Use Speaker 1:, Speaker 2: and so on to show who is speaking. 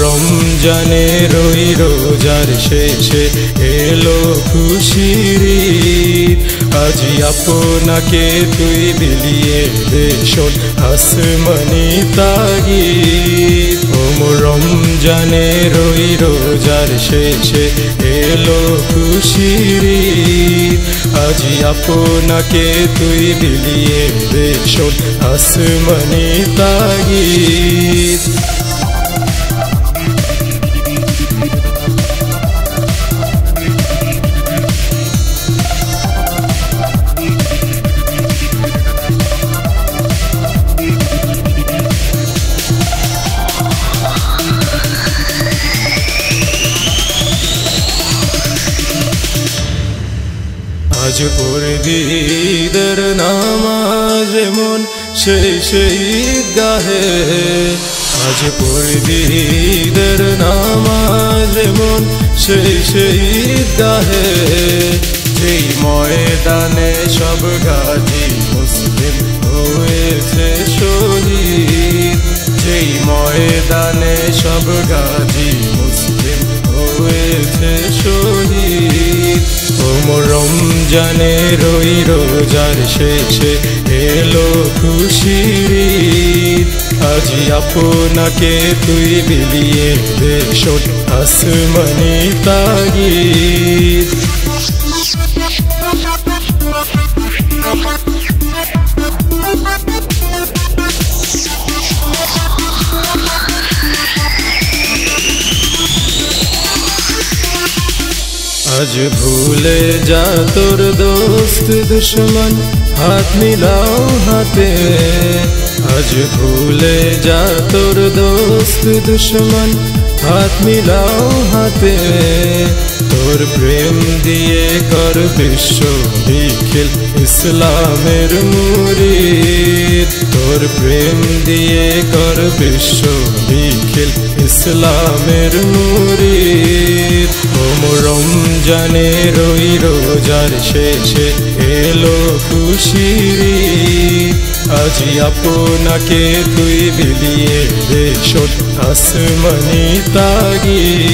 Speaker 1: রমজানের ওই রোজার শেষে এলো খুশির ঈদ। আজি আপনাকে তুই বিলিয়ে দে শোন আসমানি তাগিদ। রমজানের ওই রোজার শেষে এলো খুশির ঈদ। আজি আপনাকে তুই বিলিয়ে দে শোন আসমানি তাগিদ। আজ পড়বি ঈদের নামাজ মন সেই ঈদগাহে। আজ পড়বি ঈদের নামাজ মন সেই ঈদগাহে। যেই ময়দানে সব গাজী মুসলিম হয়েছে শহীদ। যেই ময়দানে সব গাজী মুসলিম হয়েছে শহীদ। রমজানের ওই রোজার শেষে এলো খুশির ঈদ। আজি আপনাকে তুই বিলিয়ে দে শোন আসমানি তাগিদ। আজ ভুলে যা তোর দোস্ত দুশ্মন হাত মিলাও হাতে। আজ ভুলে যা তোর দোস্ত দুশ্মন হাত মিলাও হাতে। তোর প্রেম দিয়ে কর বিশ্ব নিখিল ইসলামের মুরিদ। তোর প্রেম দিয়ে কর বিশ্ব নিখিল ইসলামের মুরিদ। রমজানের ওই রোজার শেষে এলো খুশির ঈদ। আজি আপনাকে তুই বিলিয়ে দে শোন আসমানি তাগিদ।